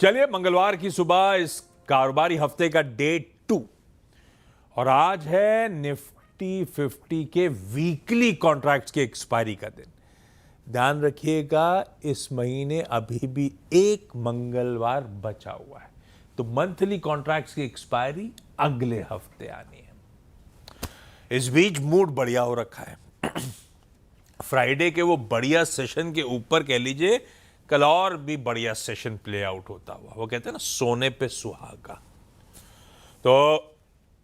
चलिए, मंगलवार की सुबह इस कारोबारी हफ्ते का डे 2 और आज है निफ्टी 50 के वीकली कॉन्ट्रैक्ट्स के एक्सपायरी का दिन। ध्यान रखिएगा, इस महीने अभी भी एक मंगलवार बचा हुआ है, तो मंथली कॉन्ट्रैक्ट्स की एक्सपायरी अगले हफ्ते आनी है। इस बीच मूड बढ़िया हो रखा है। फ्राइडे के वो बढ़िया सेशन के ऊपर कह लीजिए कल और भी बढ़िया सेशन प्ले आउट होता हुआ, वो कहते हैं ना सोने पे सुहागा। तो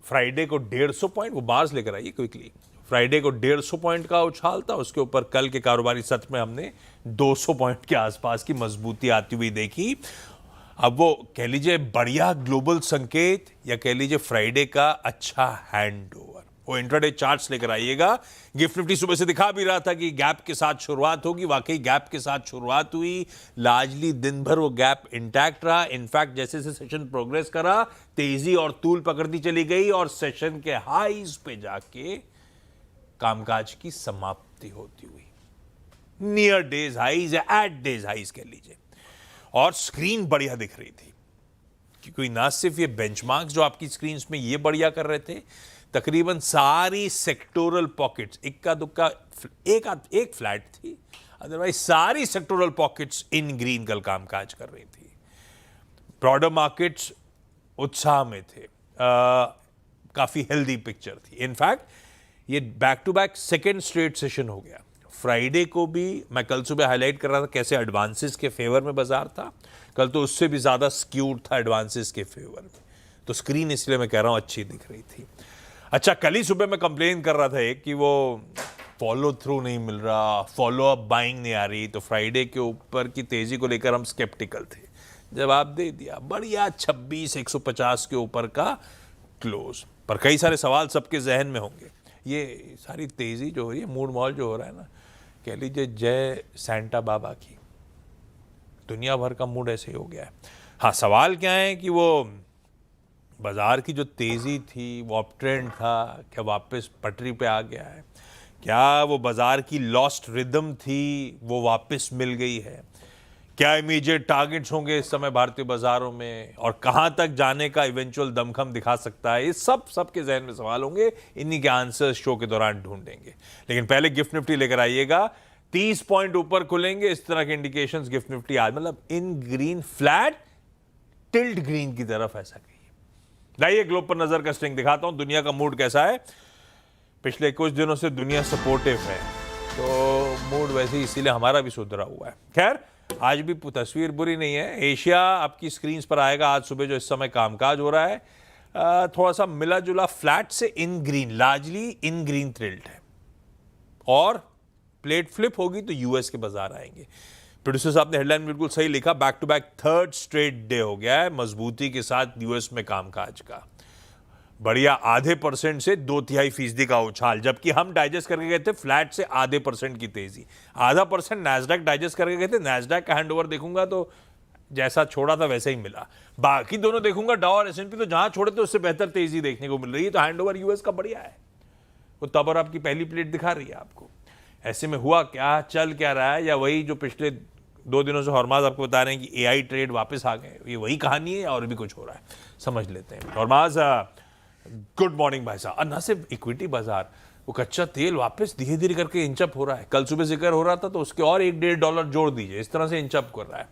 फ्राइडे को 150 पॉइंट, वो बार्स लेकर आइए क्विकली। फ्राइडे को 150 पॉइंट का उछाल था, उसके ऊपर कल के कारोबारी सत्र में हमने 200 पॉइंट के आसपास की मजबूती आती हुई देखी। अब वो कह लीजिए बढ़िया ग्लोबल संकेत या कह लीजिए फ्राइडे का अच्छा हैंडओवर, वो इंट्राडे चार्ट्स लेकर आइएगा। गिफ्ट निफ्टी सुबह से दिखा भी रहा था कि गैप के साथ शुरुआत होगी, वाकई गैप के साथ शुरुआत हुई। लार्जली दिन भर वो गैप इंटैक्ट रहा। इनफैक्ट जैसे जैसे सेशन प्रोग्रेस करा, तेजी और तूल पकड़ती चली गई और सेशन के हाईज पे जाके कामकाज की समाप्ति होती हुई, नियर डेज हाईज या एट डेज हाईज कह लीजिए। और स्क्रीन बढ़िया दिख रही थी, क्योंकि ना सिर्फ ये बेंचमार्क्स जो आपकी स्क्रीन में ये बढ़िया कर रहे थे, तकरीबन सारी सेक्टोरल पॉकेट्स, इक्का दुक्का एक फ्लैट थी, अदरवाइज सारी सेक्टोरल पॉकेट्स इन ग्रीन कल कामकाज कर रही थी। ब्रॉडर मार्केट्स उत्साह में थे, काफी हेल्दी पिक्चर थी। इनफैक्ट ये back to back second straight session हो गया। फ्राइडे को भी मैं कल सुबह हाईलाइट कर रहा था कैसे एडवांसेस के फेवर में बाजार था, कल तो उससे भी ज्यादा स्क्यूड था एडवांसेस के फेवर में। तो स्क्रीन इसलिए मैं कह रहा हूं अच्छी दिख रही थी। अच्छा, कल ही सुबह मैं कंप्लेन कर रहा था एक कि वो फॉलो थ्रू नहीं मिल रहा, फॉलो अप बाइंग नहीं आ रही, तो फ्राइडे के ऊपर की तेजी को लेकर हम स्केप्टिकल थे। जवाब दे दिया, बढ़िया 26,150 के ऊपर का क्लोज। पर कई सारे सवाल सबके जहन में होंगे। ये सारी तेजी जो हो रही है, मूड मॉल जो हो रहा है ना, कह लीजिए जय सैंटा बाबा की, दुनिया भर का मूड ऐसे ही हो गया है। हाँ, सवाल क्या है कि वो बाजार की जो तेजी थी, वो अप ट्रेंड था, क्या वापस पटरी पे आ गया है? क्या वो बाजार की लॉस्ट रिदम थी, वो वापस मिल गई है? क्या इमीडिएट टारगेट्स होंगे इस समय भारतीय बाजारों में, और कहां तक जाने का इवेंचुअल दमखम दिखा सकता है? ये सबके जहन में सवाल होंगे, इन्हीं के आंसर्स शो के दौरान ढूंढेंगे। लेकिन पहले गिफ्ट निफ्टी लेकर आइएगा। 30 पॉइंट ऊपर खुलेंगे, इस तरह के इंडिकेशंस गिफ्ट निफ्टी आज, मतलब इन ग्रीन, फ्लैट टिल्ट ग्रीन की तरफ, ऐसा कहिए। लाइए ग्लोब पर नजर का स्ट्रिंग दिखाता हूं, दुनिया का मूड कैसा है। पिछले कुछ दिनों से दुनिया सपोर्टिव है, तो मूड वैसे ही, इसीलिए हमारा भी सुधरा हुआ है। खैर, आज भी तस्वीर बुरी नहीं है। एशिया आपकी स्क्रीन पर आएगा आज सुबह, जो इस समय कामकाज हो रहा है, थोड़ा सा मिला जुला फ्लैट से इन ग्रीन, लार्जली इन ग्रीन थ्रिल्ड है। और प्लेट फ्लिप होगी तो यूएस के बाजार आएंगे। प्रोड्यूसर साहब ने हेडलाइन बिल्कुल सही लिखा, back to back third straight day हो गया है मजबूती के साथ यूएस में कामकाज का। बढ़िया आधे % से 2/3% का उछाल, जबकि हम डाइजेस्ट करके गए थे फ्लैट से आधे % की तेजी। आधा % नैस्डैक डाइजेस्ट करके गए थे। नैस्डैक का हैंडओवर देखूंगा तो जैसा छोड़ा था वैसे ही मिला। बाकी दोनों देखूंगा, डाउ और एसएनपी, तो जहां छोड़े थे उससे बेहतर तेजी देखने को मिल रही है। तो हैंडओवर यूएस का बढ़िया है, वो तब और आपकी पहली प्लेट दिखा रही है आपको। ऐसे में हुआ क्या, चल क्या रहा है, या वही जो पिछले 2 दिनों से हॉर्माज आपको बता रहे हैं कि एआई ट्रेड वापस आ गए, ये वही कहानी है और भी कुछ हो रहा है? समझ लेते हैं। हॉर्माज, गुड मॉर्निंग भाई साहब। ना सिर्फ इक्विटी बाजार, वो कच्चा तेल वापस धीरे धीरे करके इंचअप हो रहा है। कल सुबह जिक्र हो रहा था तो उसके और $1-1.5 जोड़ दीजिए, इस तरह से इंचअप कर रहा है।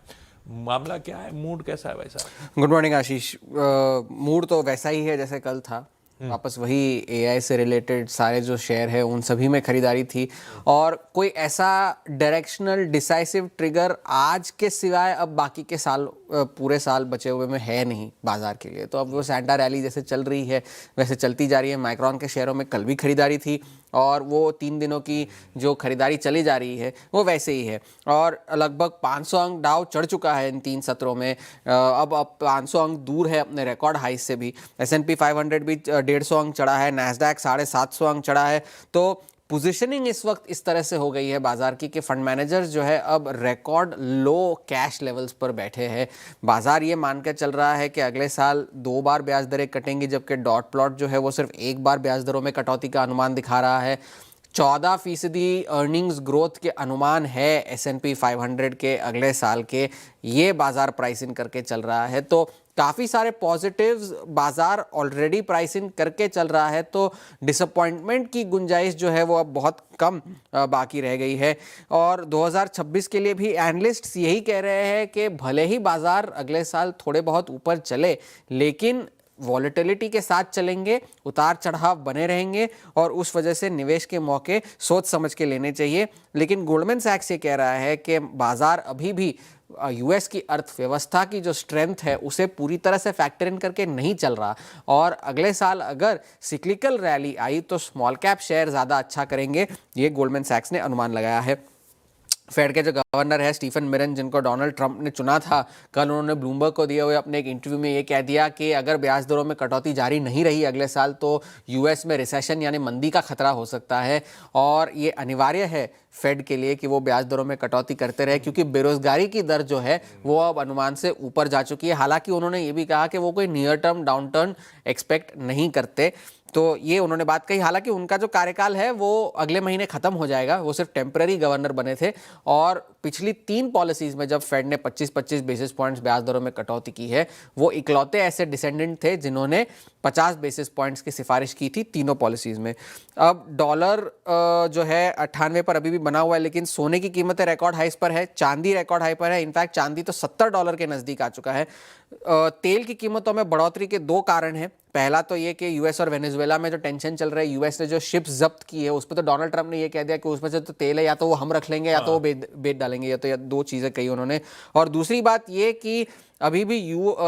मामला क्या है, मूड कैसा है भाई साहब? गुड मॉर्निंग आशीष। मूड तो वैसा ही है जैसे कल था, वापस वही एआई से रिलेटेड सारे जो शेयर है उन सभी में खरीदारी थी, और कोई ऐसा डायरेक्शनल डिसाइसिव ट्रिगर आज के सिवाय अब बाकी के साल, पूरे साल बचे हुए में है नहीं बाजार के लिए। तो अब वो सैंटा रैली जैसे चल रही है वैसे चलती जा रही है। माइक्रॉन के शेयरों में कल भी खरीदारी थी, और वो 3 दिनों की जो खरीदारी चली जा रही है वो वैसे ही है। और लगभग 500 अंक डाउ चढ़ चुका है इन 3 सत्रों में। अब 500 अंक दूर है अपने रिकॉर्ड हाई से भी। S&P 500 भी 150 अंक चढ़ा है, नैस्डैक 750 अंक चढ़ा है। तो पोजीशनिंग इस वक्त इस तरह से हो गई है बाजार की कि फंड मैनेजर्स जो है अब रिकॉर्ड लो कैश लेवल्स पर बैठे हैं। बाजार ये मानकर चल रहा है कि अगले साल 2 बार ब्याज दरें कटेंगी, जबकि डॉट प्लॉट जो है वो सिर्फ 1 बार ब्याज दरों में कटौती का अनुमान दिखा रहा है। 14% अर्निंग्स ग्रोथ के अनुमान है S&P 500 के अगले साल के, ये बाजार प्राइस इन करके चल रहा है। तो काफ़ी सारे पॉजिटिव्स बाजार ऑलरेडी प्राइस इन करके चल रहा है, तो डिसअपॉइंटमेंट की गुंजाइश जो है वो अब बहुत कम बाकी रह गई है। और 2026 के लिए भी एनालिस्ट्स यही कह रहे हैं कि भले ही बाजार अगले साल थोड़े बहुत ऊपर चले, लेकिन वॉलेटिलिटी के साथ चलेंगे, उतार चढ़ाव बने रहेंगे और उस वजह से निवेश के मौके सोच समझ के लेने चाहिए। लेकिन गोल्डमैन सैक्स ये कह रहा है कि बाजार अभी भी यूएस की अर्थव्यवस्था की जो स्ट्रेंथ है उसे पूरी तरह से फैक्टर इन करके नहीं चल रहा, और अगले साल अगर सिक्लिकल रैली आई तो स्मॉल कैप शेयर ज़्यादा अच्छा करेंगे, ये गोल्डमैन सैक्स ने अनुमान लगाया है। फेड के जो गवर्नर है स्टीफन मिरन, जिनको डोनाल्ड ट्रंप ने चुना था, कल उन्होंने ब्लूमबर्ग को दिए हुए अपने एक इंटरव्यू में ये कह दिया कि अगर ब्याज दरों में कटौती जारी नहीं रही अगले साल तो यूएस में रिसेशन यानी मंदी का खतरा हो सकता है। और ये अनिवार्य है फेड के लिए कि वो ब्याज दरों में कटौती करते रहे, क्योंकि बेरोजगारी की दर जो है वो अब अनुमान से ऊपर जा चुकी है। हालांकि उन्होंने ये भी कहा कि वो कोई near term down turn expect नहीं करते, तो ये उन्होंने बात कही। हालांकि उनका जो कार्यकाल है वो अगले महीने खत्म हो जाएगा, वो सिर्फ टेम्पररी गवर्नर बने थे। और पिछली 3 पॉलिसीज में जब फेड ने 25-25 बेसिस पॉइंट्स ब्याज दरों में कटौती की है, वो इकलौते ऐसे डिसेंडेंट थे जिन्होंने 50 बेसिस पॉइंट्स की सिफारिश की थी तीनों पॉलिसीज में। अब डॉलर जो है 98 पर अभी भी बना हुआ है, लेकिन सोने की कीमतें रिकॉर्ड हाइस पर है, चांदी रिकॉर्ड हाई पर है। इनफैक्ट चांदी तो $70 के नजदीक आ चुका है। तेल की कीमतों में बढ़ोतरी के 2 कारण हैं। पहला तो ये कि यूएस और वेनेजुएला में जो टेंशन चल रहा है, यूएस ने जो शिप्स जब्त की है उस पर तो डोनाल्ड ट्रंप ने ये कह दिया कि उसमें से तो तेल है या तो वो हम रख लेंगे या तो वो बेच डालेंगे, या तो या 2 चीज़ें कही उन्होंने। और दूसरी बात ये कि अभी भी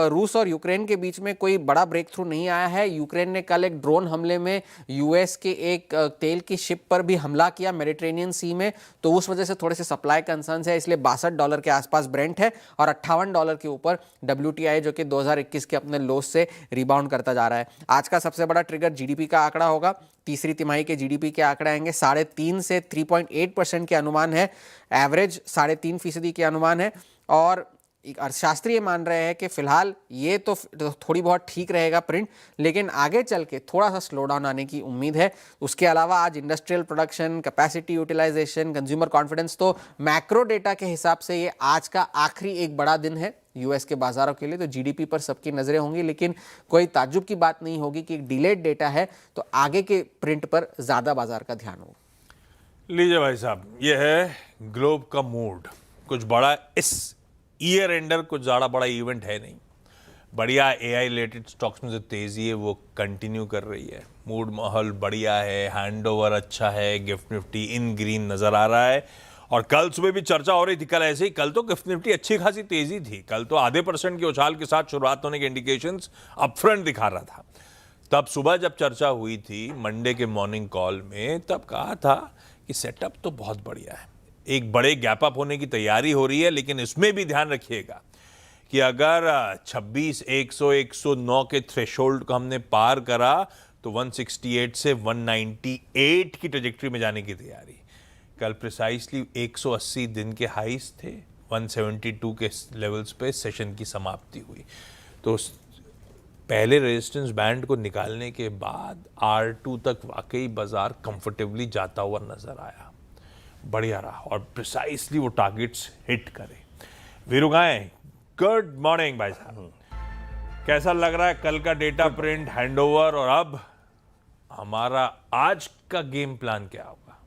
रूस और यूक्रेन के बीच में कोई बड़ा ब्रेक थ्रू नहीं आया है। यूक्रेन ने कल एक ड्रोन हमले में यूएस के एक तेल की शिप पर भी हमला किया मेडिटेरेनियन सी में, तो उस वजह से थोड़े से सप्लाई कंसर्न्स है, इसलिए $62 के आसपास ब्रेंट है और $58 के ऊपर WTI, जो कि 2021 के अपने लोस से रिबाउंड करता जा रहा है। आज का सबसे बड़ा ट्रिगर जीडीपी का आंकड़ा होगा। तीसरी तिमाही के जीडीपी के आंकड़े आएंगे 3.5 से 3.8% के अनुमान है, एवरेज 3.5% के अनुमान है। और अर्थशास्त्री मान रहे हैं कि फिलहाल ये तो थोड़ी बहुत ठीक रहेगा प्रिंट, लेकिन आगे चल के थोड़ा सा स्लो डाउन आने की उम्मीद है। उसके अलावा आज industrial production, capacity utilisation, consumer confidence, तो मैक्रो डेटा के हिसाब से ये आज का आखिरी एक बड़ा दिन है यूएस के बाजारों के लिए। तो जीडीपी पर सबकी नजरें होंगी, लेकिन कोई ताज्जुब की बात नहीं होगी कि एक डिलेड डेटा है, तो आगे के प्रिंट पर ज्यादा बाजार का ध्यान होगा। लीजिए भाई साहब, ये है ग्लोब का मूड। कुछ बड़ा इस ईयर एंडर कुछ ज़्यादा बड़ा इवेंट है नहीं। बढ़िया एआई रिलेटेड स्टॉक्स में जो तेज़ी है वो कंटिन्यू कर रही है। मूड माहौल बढ़िया है, हैंडओवर अच्छा है, गिफ्ट निफ्टी इन ग्रीन नज़र आ रहा है। और कल सुबह भी चर्चा हो रही थी, कल ऐसे ही, कल तो गिफ्ट निफ्टी अच्छी खासी तेज़ी थी। कल तो आधे % के उछाल के साथ शुरुआत होने के इंडिकेशंस अपफ्रंट दिखा रहा था। तब सुबह जब चर्चा हुई थी मंडे के मॉर्निंग कॉल में, तब कहा था कि सेटअप तो बहुत बढ़िया है, एक बड़े गैप अप होने की तैयारी हो रही है, लेकिन इसमें भी ध्यान रखिएगा कि अगर 26, 100, 109 के थ्रेशोल्ड को हमने पार करा तो 168 से 198 की ट्रेजेक्टरी में जाने की तैयारी। कल प्रिसाइसली 180 दिन के हाईस थे, 172 के लेवल्स पे सेशन की समाप्ति हुई। तो पहले रेजिस्टेंस बैंड को निकालने के बाद R2 तक वाकई बाजार कंफर्टेबली जाता हुआ नजर आया, बढ़िया रहा और प्रिसाइसली वो टारगेट्स हिट करे। वीरू गाय, गुड मॉर्निंग भाई साहब, कैसा लग रहा है कल का डेटा प्रिंट, हैंडओवर, और अब हमारा आज का गेम प्लान क्या होगा?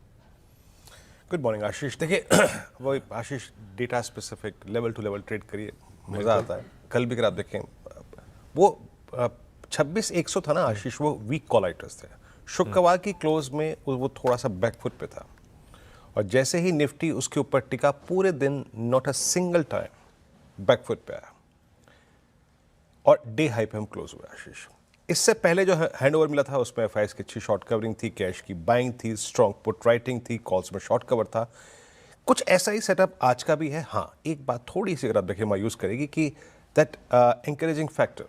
Good morning Ashish. देखिए वो Ashish data specific level to level trade करिए, मज़ा आता है। कल भी अगर आप देखें वो 26,100 था ना आशीष, वो वीक कॉल आइटर्स थे। शुक्रवार की क्लोज में वो थोड़ा सा बैकफुट पे था, और जैसे ही निफ्टी उसके ऊपर टिका पूरे दिन not a single time backfoot पे आया और डे हाई पे हम क्लोज हुए आशीष। इससे पहले जो हैंडओवर मिला था उसमें एफआईएस की अच्छी शॉर्ट कवरिंग थी, कैश की बाइंग थी, स्ट्रॉन्ग पुट राइटिंग थी, कॉल्स में शॉर्ट कवर था। कुछ ऐसा ही सेटअप आज का भी है। हाँ, एक बात थोड़ी सी अगर आप देखें मायूस करेगी कि दैट एनकरेजिंग फैक्टर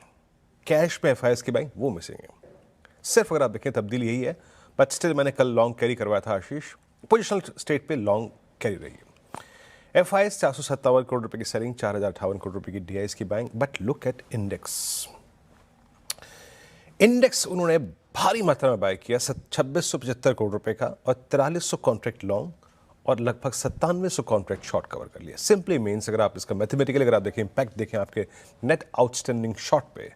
कैश में एफआईएस की बाइंग वो मिसिंग है। सिर्फ अगर आप देखें तब्दीली यही है, बट स्टिल मैंने कल लॉन्ग कैरी करवाया था आशीष, पोजिशनल स्टेट पे लॉन्ग कैरी रही है। एफआईएस 457 करोड़ रुपए की सेलिंग, 4058 करोड़ रुपए की डीआईएस की buying. But look at index, index उन्होंने भारी मात्रा में बाय किया 2675 करोड़ रुपए का और 4300 कॉन्ट्रैक्ट लॉन्ग और लगभग 9700 कॉन्ट्रैक्ट शॉर्ट कवर कर लिया। सिंपली मीन्स अगर आप इसका मैथमेटिकली अगर आप देखें इंपैक्ट देखें आपके नेट आउटस्टैंडिंग शॉर्ट पे,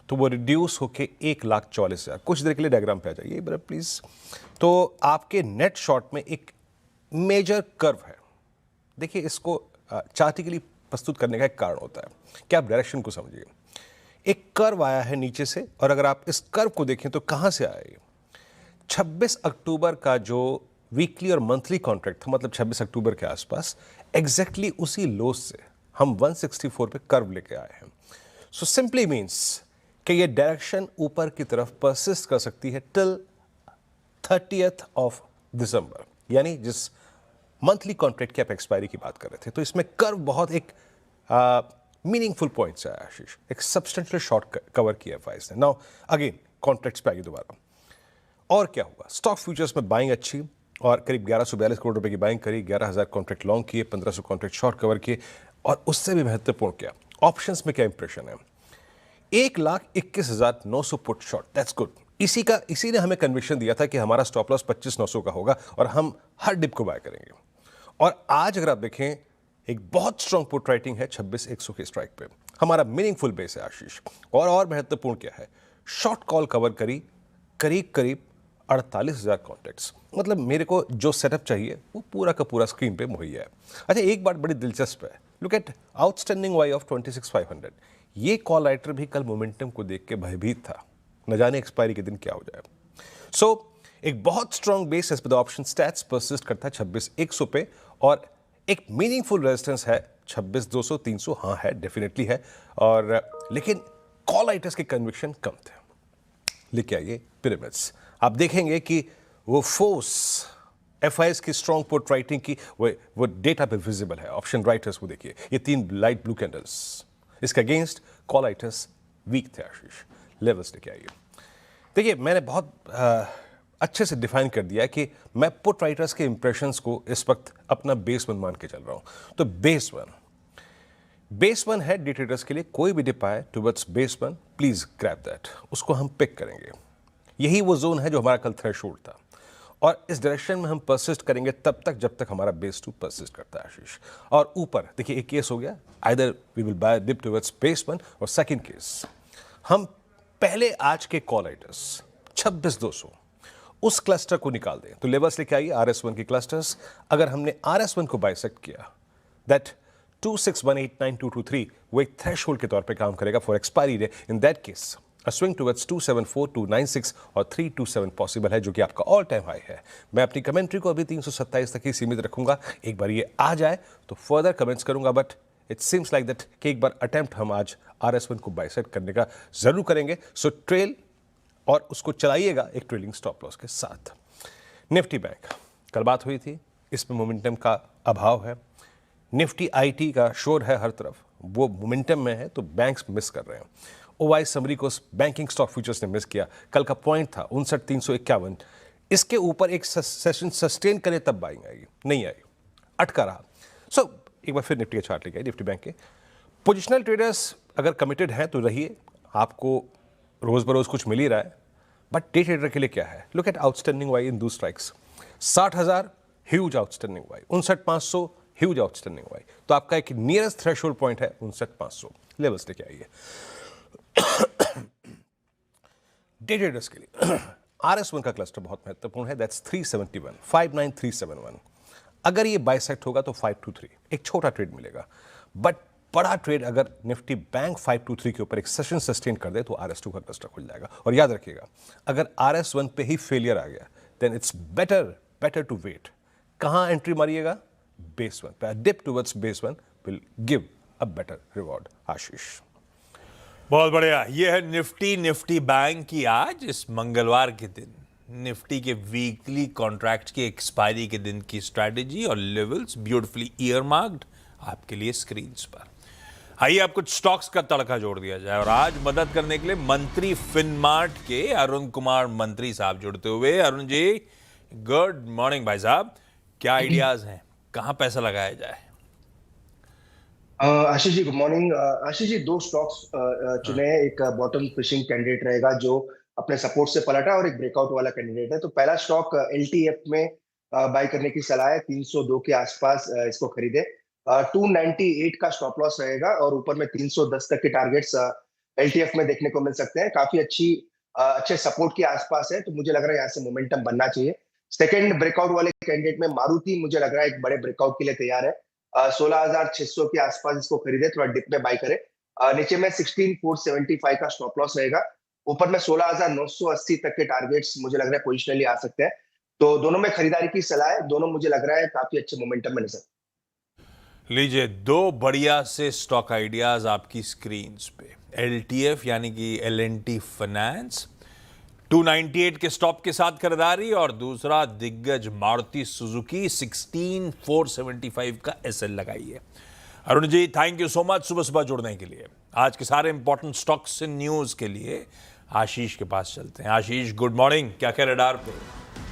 तो वो रिड्यूस होके 1,44,000। कुछ देर के लिए डायग्राम पे आ जाइए बड़ा प्लीज। तो आपके नेट शॉर्ट में एक मेजर कर्व है। देखिए इसको चार्टिकली प्रस्तुत करने का एक कारण होता है कि आप डायरेक्शन को समझिए। एक कर्व आया है नीचे से और अगर आप इस कर्व को देखें तो कहां से आया ये? 26 अक्टूबर का जो वीकली और मंथली कॉन्ट्रैक्ट था, मतलब 26 अक्टूबर के आसपास एग्जैक्टली उसी लो से हम 164 पे कर्व लेके आए हैं। सो सिंपली मींस कि ये डायरेक्शन ऊपर की तरफ परसिस्ट कर सकती है टिल 30th ऑफ दिसंबर, यानी जिस मंथली कॉन्ट्रैक्ट की आप एक्सपायरी की बात कर रहे थे। तो इसमें कर्व बहुत एक मीनिंगफुल पॉइंट से आया आशीष, एक सब्सटेंशियल शॉर्ट कवर किया एफआईज ने। नाउ अगेन कॉन्ट्रैक्ट्स पे आगे दोबारा और क्या हुआ? स्टॉक फ्यूचर्स में बाइंग अच्छी और करीब 1142 करोड़ रुपए की बाइंग करी, 11,000 कॉन्ट्रैक्ट लॉन्ग किए, 1500 कॉन्ट्रैक्ट शॉर्ट कवर किए और उससे भी महत्वपूर्ण क्या ऑप्शंस में क्या इंप्रेशन है? 1,21,900 पुट शॉर्ट, दैट्स गुड। इसी ने हमें कन्विक्शन दिया था कि हमारा स्टॉप लॉस 25,900 का होगा और हम हर डिप को बाय करेंगे। और आज अगर आप देखें एक बहुत स्ट्रॉन्ग पुट राइटिंग है 26,100 के स्ट्राइक पे, हमारा मीनिंगफुल बेस है आशीष। और महत्वपूर्ण क्या है? शॉर्ट कॉल कवर करी करीब 48,000 कॉन्टैक्ट्स। मतलब मेरे को जो सेटअप चाहिए वो पूरा का पूरा स्क्रीन पे मुहैया है। अच्छा, एक बात बड़ी दिलचस्प है, look at outstanding Y of 26,500। ये कॉल राइटर भी कल मोमेंटम को देख के भयभीत था, न जाने एक्सपायरी के दिन क्या हो जाए। सो एक बहुत strong base as per the option stats persist करता है 26,100 पे और एक मीनिंगफुल रेजिस्टेंस है 26,200 300, हाँ है, डेफिनेटली है। और लेकिन कॉल राइटर्स के कन्विक्शन कम थे। लेके आइए पिरामिड्स, आप देखेंगे कि वो फोर्स एफआईएस की स्ट्रॉन्ग पुट राइटिंग की वो डेटा पे विजिबल है। ऑप्शन राइटर्स को देखिए, ये 3 लाइट ब्लू कैंडल्स, इसके अगेंस्ट कॉल राइटर्स वीक थे आशीष। लेवल्स लेके आइए। देखिए मैंने बहुत अच्छे से डिफाइन कर दिया कि मैं पुट राइटर्स के इंप्रेशंस को इस वक्त अपना बेस वन मान के चल रहा हूं। तो बेस वन है डे ट्रेडर्स के लिए, कोई भी डिप आए towards base one, please grab that, उसको हम पिक करेंगे। यही वो जोन है जो हमारा कल थ्रेशोल्ड था और इस डायरेक्शन में हम परसिस्ट करेंगे तब तक जब तक हमारा बेस टू परसिस्ट करता है आशीष। और ऊपर देखिए एक केस हो गया, either we will buy dip towards base one, और सेकंड केस हम पहले आज के कॉल राइटर्स 26,200 उस क्लस्टर को निकाल दें। तो लेवल्स लेके आइए RS1 के क्लस्टर्स। अगर हमने RS1 को बाइसेक्ट किया, दैट 26189223 वो एक थ्रेशोल्ड के तौर पे काम करेगा for expiry day. In that case a swing towards 274,296 और 327 पॉसिबल है, जो कि आपका ऑल टाइम हाई है। मैं अपनी कमेंट्री को अभी 327 तक ही सीमित रखूंगा। एक बार ये आ जाए तो फर्दर कमेंट्स करूंगा, but it seems like that कि एक बार अटेम्प्ट हम आज RS1 को बाइसेक्ट करने का जरूर करेंगे। सो ट्रेल और उसको चलाइएगा एक ट्रेलिंग स्टॉप लॉस के साथ। निफ्टी बैंक, कल बात हुई थी, इसमें मोमेंटम का अभाव है। निफ्टी IT का शोर है हर तरफ, वो मोमेंटम में है तो बैंक्स मिस कर रहे हैं। OI समरी को बैंकिंग स्टॉक फ्यूचर्स ने मिस किया। कल का पॉइंट था 59,351, इसके ऊपर एक सेशन सस्टेन करे तब बाइंग आएगी, नहीं आई, अटका रहा। सो एक बार फिर निफ्टी के चार्ट लेके आए, निफ्टी बैंक के। पोजिशनल ट्रेडर्स अगर कमिटेड हैं तो रहिए, आपको रोज बरोज कुछ मिल ही रहा है। बट डे ट्रेडर के लिए क्या है? Look at outstanding Y in दो strikes. 60,000 huge outstanding Y, 59,500 huge outstanding Y. तो आपका एक नियरेस्ट थ्रेशोल्ड पॉइंट है 59,500। लेवल्स लेके आइए डे ट्रेडर्स के लिए। RS1 का क्लस्टर बहुत महत्वपूर्ण है, दैट्स 371, 59371। अगर ये बाइसेक्ट होगा तो 523 एक छोटा ट्रेड मिलेगा, बट बड़ा ट्रेड अगर निफ्टी बैंक 523 के ऊपर एक सेशन सस्टेन कर दे तो RS2 का क्लस्टर खुल जाएगा। और याद रखिएगा, अगर RS1 पे ही फेलियर आ गया then it's better to wait. कहां एंट्री मारिएगा? बेस वन पे। Dip towards base one will give a better reward Ashish. बहुत बढ़िया। ये है निफ्टी बैंक की आज इस मंगलवार के दिन निफ्टी के वीकली कॉन्ट्रैक्ट की एक्सपायरी के दिन की स्ट्रैटेजी और लेवल्स ब्यूटीफुली ईयर मार्क्ड आपके लिए स्क्रीन्स पर। आइए आप कुछ स्टॉक्स का तड़का जोड़ दिया जाए और आज मदद करने के लिए मंत्री फिनमार्ट के अरुण कुमार मंत्री साहब जुड़ते हुए। अरुण जी, गुड मॉर्निंग भाई साहब, क्या आइडियाज हैं, कहां पैसा लगाया जाए? Ashish ji good morning. Ashish ji 2 stocks चुने हैं। एक बॉटम फिशिंग कैंडिडेट रहेगा जो अपने सपोर्ट से पलटा और एक ब्रेकआउट वाला कैंडिडेट है। तो पहला स्टॉक एलटीएफ में बाय करने की सलाह है, 302 के आसपास इसको खरीदे। 298 का स्टॉप लॉस रहेगा और ऊपर में 310 तक के टारगेट्स एलटीएफ में देखने को मिल सकते हैं। काफी अच्छे सपोर्ट के आसपास है, तो मुझे लग रहा है यहाँ से मोमेंटम बनना चाहिए। सेकंड ब्रेकआउट वाले कैंडिडेट में मारुति मुझे लग रहा है एक बड़े ब्रेकआउट के लिए तैयार है। 16,600 के आसपास इसको खरीदे, थोड़ा डिप में बाय करे। नीचे में 16,475 का स्टॉप लॉस रहेगा, ऊपर में 16,980 तक के टारगेट्स मुझे लग रहा है पोजिशनली आ सकते हैं। तो दोनों में खरीदारी की सलाह है, दोनों मुझे लग रहा है काफी अच्छे मोमेंटम में नजर। लीजिए दो बढ़िया से स्टॉक आइडियाज आपकी स्क्रीन पे। एलटीएफ यानी कि एल&टी फाइनेंस 298 के स्टॉप के साथ खरीदारी, और दूसरा दिग्गज मारुति सुजुकी 16,475 का एसएल लगाई है। Arun ji thank you so much सुबह सुबह जुड़ने के लिए। आज के सारे इंपॉर्टेंट स्टॉक्स न्यूज के लिए आशीष के पास चलते हैं। आशीष गुड मॉर्निंग, क्या कह रडार पे?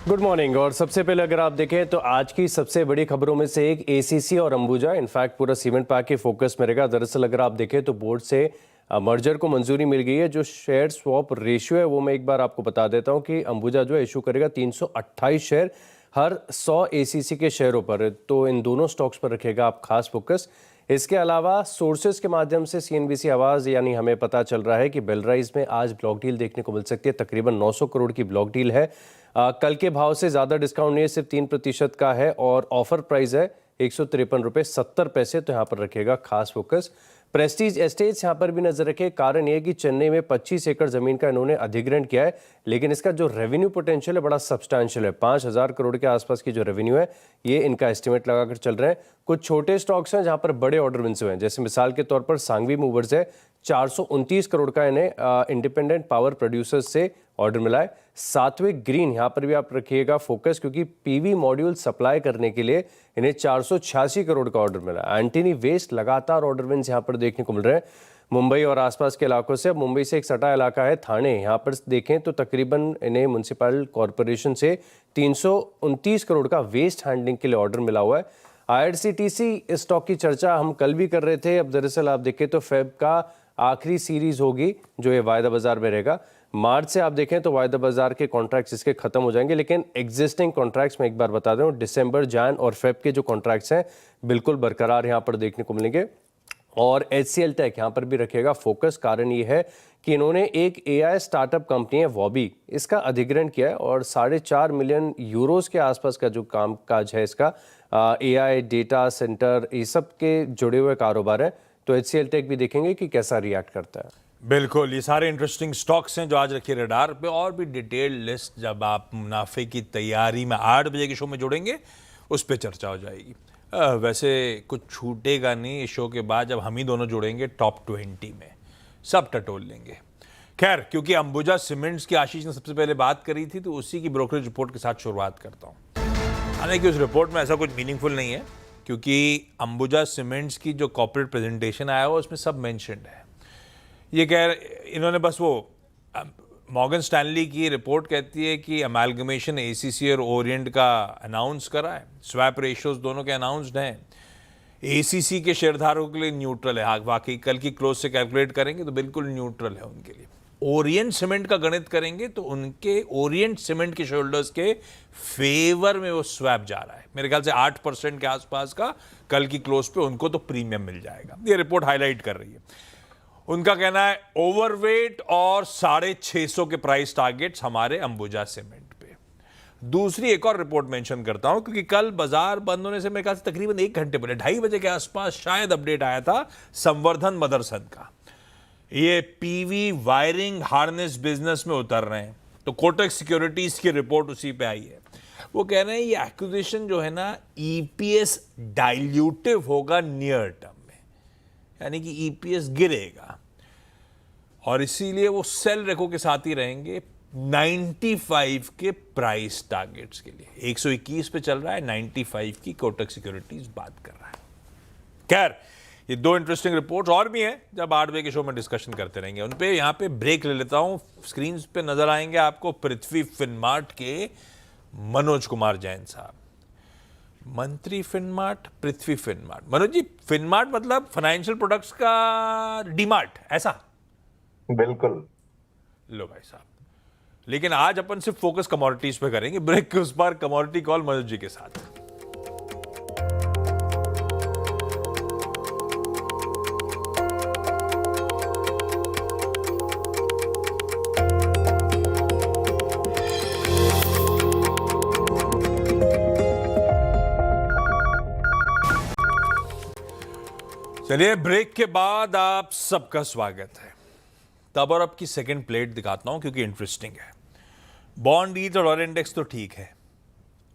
Good morning. और सबसे पहले अगर आप देखें तो आज की सबसे बड़ी खबरों में से एक एसीसी और अंबुजा, इनफैक्ट पूरा सीमेंट पार्क के फोकस में रहेगा। दरअसल अगर आप देखें तो बोर्ड से मर्जर को मंजूरी मिल गई है। जो शेयर स्वैप रेशियो है वो मैं एक बार आपको बता देता हूं कि अंबुजा जो है इशू करेगा 328 शेयर हर 100 एसीसी के शेयरों पर, तो इन दोनों स्टॉक्स पर रखेगा आप खास फोकस। इसके अलावा सोर्सेज के माध्यम से सीएनबीसी आवाज़ यानी हमें पता चल रहा है कि बेलराइज में आज ब्लॉक डील देखने को मिल सकती है। तकरीबन 900 करोड़ की ब्लॉक डील है। कल के भाव से ज़्यादा डिस्काउंट नहीं है, सिर्फ 3% का है और ऑफर प्राइस है 153 रुपये 70 पैसे, तो यहाँ पर रखेगा खास फोकस। प्रेस्टीज एस्टेट्स यहाँ पर भी नजर रखें। कारण ये कि चेन्नई में 25 एकड़ जमीन का इन्होंने अधिग्रहण किया है, लेकिन इसका जो रेवेन्यू पोटेंशियल है बड़ा सब्सटैंशियल है। 5,000 करोड़ के आसपास की जो रेवेन्यू है ये इनका एस्टिमेट लगाकर चल रहे हैं। कुछ छोटे स्टॉक्स हैं जहाँ पर बड़े ऑर्डर विन्स हुए हैं, जैसे मिसाल के तौर पर सांगवी मूवर्स है, 429 करोड़ का इन्हें इंडिपेंडेंट पावर प्रोड्यूसर्स से ऑर्डर मिला है। सात्विक ग्रीन यहाँ पर भी आप रखिएगा फोकस, क्योंकि पीवी मॉड्यूल सप्लाई करने के लिए इन्हें 486 करोड़ का ऑर्डर मिला है। एंटीनी वेस्ट लगातार ऑर्डर विन्स यहाँ पर देखने को मिल रहे हैं मुंबई और आसपास के इलाकों से। अब मुंबई से एक सटा इलाका है थाने, यहाँ पर देखें तो तकरीबन इन्हें म्यूनसिपल कॉरपोरेशन से 329 करोड़ का वेस्ट हैंडलिंग के लिए ऑर्डर मिला हुआ है। आईआरसीटीसी स्टॉक की चर्चा हम कल भी कर रहे थे। अब दरअसल आप देखें तो फेब का आखिरी सीरीज होगी जो ये वायदा बाजार में रहेगा। मार्च से आप देखें तो वायदा बाजार के कॉन्ट्रैक्ट्स इसके खत्म हो जाएंगे, लेकिन एग्जिस्टिंग कॉन्ट्रैक्ट्स में एक बार बता दूं दिसंबर, जैन और फेब के जो कॉन्ट्रैक्ट्स हैं बिल्कुल बरकरार यहाँ पर देखने को मिलेंगे। और HCL टेक यहाँ पर भी रखेगा फोकस। कारण ये है कि इन्होंने एक AI स्टार्टअप कंपनी है वॉबी, इसका अधिग्रहण किया है और 4.5 मिलियन यूरोस के आसपास का जो काम काज है इसका, AI डेटा सेंटर ये सब के जुड़े हुए कारोबार है। तो HCL टेक भी देखेंगे कि कैसा रिएक्ट करता है। बिल्कुल, ये सारे इंटरेस्टिंग स्टॉक्स हैं जो आज रखिए रडार पे। और भी डिटेल्ड लिस्ट जब आप मुनाफे की तैयारी में 8 बजे के शो में जुड़ेंगे उस पर चर्चा हो जाएगी। वैसे कुछ छूटेगा नहीं इस शो के बाद जब हम ही दोनों जुड़ेंगे टॉप 20 में, सब टटोल लेंगे। खैर, क्योंकि अंबुजा सीमेंट्स की आशीष ने सबसे पहले बात करी थी तो उसी की ब्रोकरेज रिपोर्ट के साथ शुरुआत करता हूँ। हालांकि उस रिपोर्ट में ऐसा कुछ मीनिंगफुल नहीं है, क्योंकि अंबुजा सीमेंट्स की जो कॉर्पोरेट प्रेजेंटेशन आया हुआ उसमें सब मेंशन्ड है। ये इन्होंने बस वो मॉर्गन स्टैनली की रिपोर्ट कहती है कि अमेलगमेशन एसीसी और ओरिएंट का अनाउंस करा है, स्वैप रेशियोज दोनों के अनाउंस्ड हैं। एसीसी के शेयरधारकों के लिए न्यूट्रल है, हाँ वाकई कल की क्लोज से कैलकुलेट करेंगे तो बिल्कुल न्यूट्रल है उनके लिए। ओरिएंट सीमेंट का गणित करेंगे तो उनके ओरिएंट सीमेंट के शेयरहोल्डर्स के फेवर में वो स्वैप जा रहा है, मेरे ख्याल से 8% के आसपास का कल की क्लोज पे उनको तो प्रीमियम मिल जाएगा। ये रिपोर्ट हाईलाइट कर रही है। उनका कहना है ओवरवेट और 650 के प्राइस टारगेट्स हमारे अंबुजा सीमेंट पे। दूसरी एक और रिपोर्ट मेंशन करता हूं, क्योंकि कल बाजार बंद होने से मेरे ख्याल से तकरीबन 1 घंटे पहले 2:30 बजे के आसपास शायद अपडेट आया था संवर्धन मदरसन का। ये पीवी वायरिंग हार्नेस बिजनेस में उतर रहे हैं, तो कोटक सिक्योरिटीज की रिपोर्ट उसी पे आई है। वो कह रहे हैं ये एक्विजिशन जो है ना EPS डाइल्यूटिव होगा नियर टर्म में, यानी कि EPS गिरेगा और इसीलिए वो सेल रेको के साथ ही रहेंगे 95 के प्राइस टारगेट्स के लिए। 121 पे चल रहा है, 95 की कोटक सिक्योरिटीज बात कर रहा है। खैर, ये 2 इंटरेस्टिंग रिपोर्ट्स और भी हैं जब 8 बजे के शो में डिस्कशन करते रहेंगे उन पे। यहाँ पे ब्रेक ले लेता हूँ। स्क्रीन पे नजर आएंगे आपको पृथ्वी फिनमार्ट के मनोज कुमार जैन साहब, मंत्री फिनमार्ट, पृथ्वी फिनमार्ट। मनोज जी, फिनमार्ट मतलब फाइनेंशियल प्रोडक्ट्स का डीमार्ट, ऐसा? बिल्कुल। लो भाई साहब, लेकिन आज अपन सिर्फ फोकस कमोडिटीज पे करेंगे। ब्रेक के उस बार कमोडिटी कॉल मनोज जी के साथ। चलिए, ब्रेक के बाद आप सबका स्वागत है। तब और अब की सेकंड प्लेट दिखाता हूं क्योंकि इंटरेस्टिंग है। बॉन्ड यील्ड और डॉलर इंडेक्स तो ठीक है,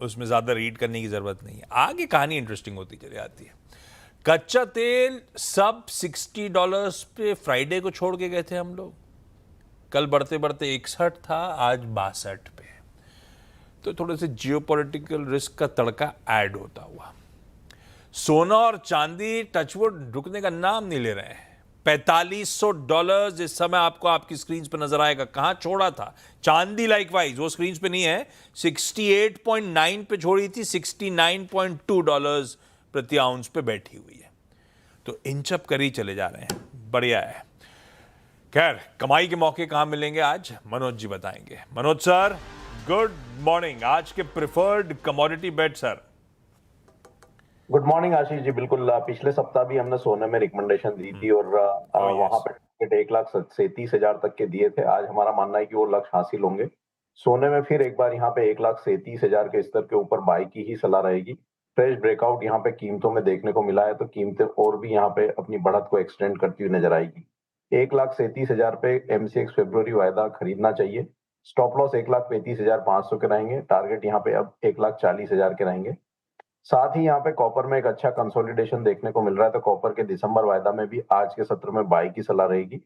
उसमें ज्यादा रीड करने की जरूरत नहीं है। आगे कहानी इंटरेस्टिंग होती चली आती है। कच्चा तेल सब $60 पे फ्राइडे को छोड़ के गए थे हम लोग। कल बढ़ते बढ़ते 61 था, आज 62 पे। तो थोड़े से जियोपॉलिटिकल रिस्क का तड़का ऐड होता हुआ। सोना और चांदी टचवुड रुकने का नाम नहीं ले रहे हैं। $4500 इस समय आपको आपकी स्क्रीन पर नजर आएगा। कहां छोड़ा था चांदी? लाइकवाइज वो स्क्रीन पे नहीं है, 68.9 पे छोड़ी थी, $69.2 प्रति आउंस पे बैठी हुई है। तो इंचअप कर ही चले जा रहे हैं, बढ़िया है। खैर, कमाई के मौके कहां मिलेंगे आज, मनोज जी बताएंगे। Manoj sir, good morning. आज के प्रिफर्ड कमोडिटी बेट sir. Good morning Ashish ji. बिल्कुल, पिछले सप्ताह भी हमने सोने में रिकमेंडेशन दी थी और वहां पे टारगेट 1,37,000 तक के दिए थे। आज हमारा मानना है कि वो लक्ष्य हासिल होंगे। सोने में फिर एक बार यहाँ पे 1,37,000 के स्तर के ऊपर बाई की ही सलाह रहेगी। फ्रेश ब्रेकआउट यहाँ पे कीमतों में देखने को मिला है, तो कीमतें और भी यहाँ पे अपनी बढ़त को एक्सटेंड करती हुई नजर आएगी। 1,37,000 पे MCX फरवरी वायदा खरीदना चाहिए। स्टॉप लॉस 1,35,500 के रहेंगे। टारगेट यहाँ पे अब 1,40,000 के रहेंगे। साथ ही यहाँ पे कॉपर में एक अच्छा कंसोलिडेशन देखने को मिल रहा है, तो कॉपर के दिसंबर वायदा में भी आज के सत्र में बाई की सलाह रहेगी।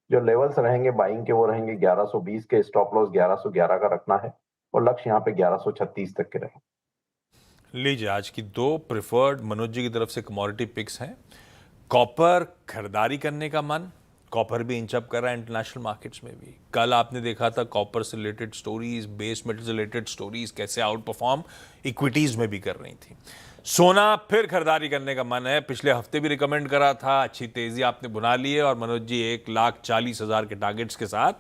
जो लेवल्स रहेंगे बाइंग के वो रहेंगे 1120 के। स्टॉप लॉस 1111 का रखना है और लक्ष्य यहाँ पे 1136 तक के रहेंगे। लीजिए, आज की दो प्रिफर्ड मनोज जी की तरफ से कमोडिटी पिक्स हैं। कॉपर खरीदारी करने का मन, कॉपर भी इंचअप कर रहा है इंटरनेशनल मार्केट्स में भी। कल आपने देखा था कॉपर से रिलेटेड स्टोरीज, बेस मेटल से रिलेटेड स्टोरीज कैसे आउट परफॉर्म इक्विटीज में भी कर रही थी। सोना फिर खरीदारी करने का मन है, पिछले हफ्ते भी रिकमेंड करा था, अच्छी तेजी आपने बुना ली है और मनोज जी 1,40,000 के टारगेट्स के साथ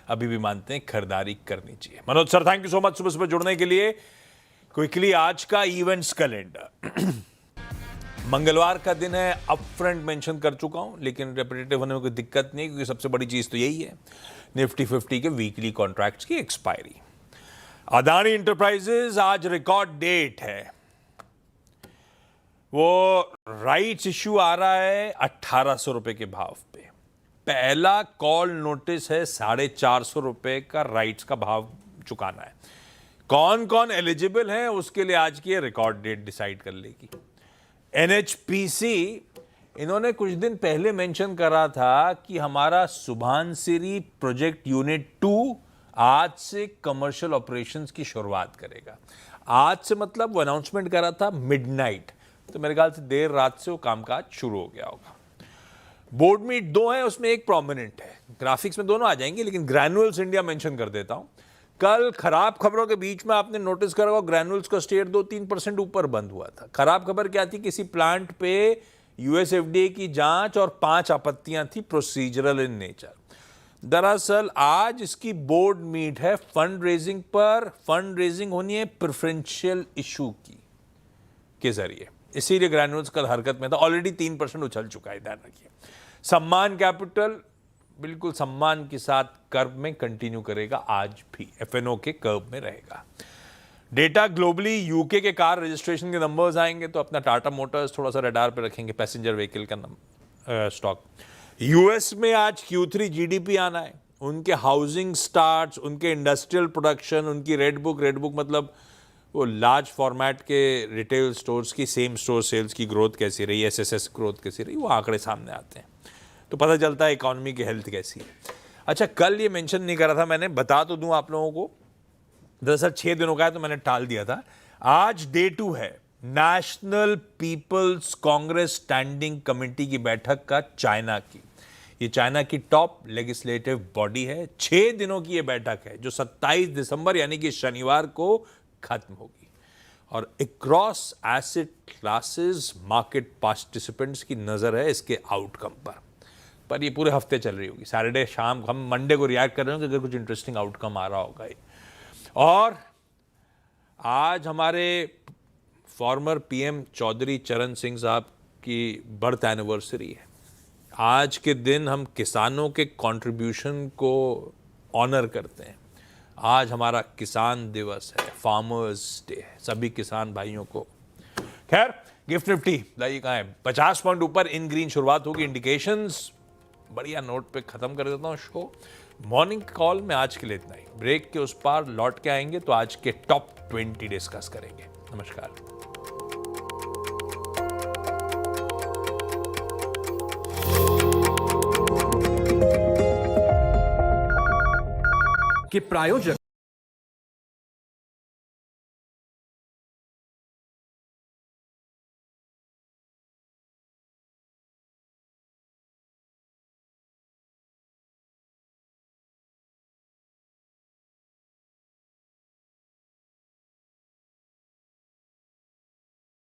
अभी भी मानते हैं खरीदारी करनी चाहिए। Manoj sir, thank you so much सुबह सुबह जुड़ने के लिए। क्विकली आज का इवेंट्स कैलेंडर। मंगलवार का दिन है, अप फ्रंट मेंशन कर चुका हूं, लेकिन रेपिटेटिव होने में कोई दिक्कत नहीं, क्योंकि सबसे बड़ी चीज तो यही है, निफ्टी 50 के वीकली कॉन्ट्रैक्ट्स की एक्सपायरी। अदानी इंटरप्राइजेज आज रिकॉर्ड डेट है। वो राइट्स इश्यू आ रहा है 1,800 रुपए के भाव पे। पहला कॉल नोटिस है 450 रुपए का राइट्स का भाव चुकाना है। कौन कौन एलिजिबल है उसके लिए आज की रिकॉर्ड डेट डिसाइड कर लेगी। NHPC इन्होंने कुछ दिन पहले मेंशन करा था कि हमारा सुभानसिरी प्रोजेक्ट यूनिट 2 आज से कमर्शियल ऑपरेशंस की शुरुआत करेगा। आज से मतलब वो अनाउंसमेंट करा था मिडनाइट, तो मेरे ख्याल से देर रात से वो कामकाज शुरू हो गया होगा। बोर्ड मीट 2 है, उसमें एक प्रोमिनेंट है। ग्राफिक्स में दोनों आ जाएंगे, लेकिन ग्रैनुअल्स इंडिया मेंशन कर देता हूं। कल खराब खबरों के बीच में आपने नोटिस करा होगा ग्रैनुअल्स का शेयर 2-3% ऊपर बंद हुआ था। खराब खबर क्या थी? किसी प्लांट पे US FDA की जांच और 5 आपत्तियां थी, प्रोसीजरल इन नेचर। दरअसल आज इसकी बोर्ड मीट है फंड रेजिंग पर। फंड रेजिंग होनी है प्रेफरेंशियल इशू की के जरिए, इसीलिए ग्रैनुअल्स कल हरकत में था। ऑलरेडी 3% उछल चुका है, ध्यान रखिए। सम्मान कैपिटल बिल्कुल सम्मान के साथ कर्व में कंटिन्यू करेगा, आज भी FNO के कर्व में रहेगा। डेटा ग्लोबली यूके के कार रजिस्ट्रेशन के नंबर्स आएंगे, तो अपना टाटा मोटर्स थोड़ा सा रडार पे रखेंगे, पैसेंजर व्हीकल का स्टॉक। US में आज Q3 GDP आना है, उनके हाउसिंग स्टार्ट्स, उनके इंडस्ट्रियल प्रोडक्शन, उनकी रेड बुक मतलब वो लार्ज फॉर्मेट के रिटेल स्टोर्स की सेम स्टोर सेल्स की ग्रोथ कैसी रही, SSS ग्रोथ कैसी रही, वो आंकड़े सामने आते हैं, तो पता चलता है इकोनॉमी की हेल्थ कैसी है। अच्छा, कल ये मेंशन नहीं करा था मैंने, बता तो दूं आप लोगों को। दरअसल 6 दिनों का है तो मैंने टाल दिया था। आज डे 2 है National People's Congress Standing Committee की बैठक का, चाइना की। ये चाइना की टॉप लेजिस्लेटिव बॉडी है। 6 दिनों की ये बैठक है, जो 27 दिसंबर यानी कि शनिवार को खत्म होगी। और across asset classes market participants की नजर है इसके आउटकम पर ये पूरे हफ्ते चल रही होगी। सैटरडे शाम हम मंडे को रिएक्ट कर रहे हैं कि अगर कुछ इंटरेस्टिंग आउटकम आ रहा होगा। और आज हमारे फॉर्मर पीएम चौधरी चरण सिंह साहब की बर्थ एनिवर्सरी है। आज के दिन हम किसानों के कंट्रीब्यूशन को ऑनर करते हैं। आज हमारा किसान दिवस है, फार्मर्स डे है, सभी किसान भाइयों को। खैर, गिफ्ट निफ्टी लाइए कहाँ है, 50 पॉइंट ऊपर इन ग्रीन शुरुआत होगी। इंडिकेशंस बढ़िया नोट पे खत्म कर देता हूँ शो। मॉर्निंग कॉल में आज के लिए इतना ही। ब्रेक के उस पार लौट के आएंगे तो आज के टॉप 20 डिस्कस करेंगे। नमस्कार। के प्रायोजक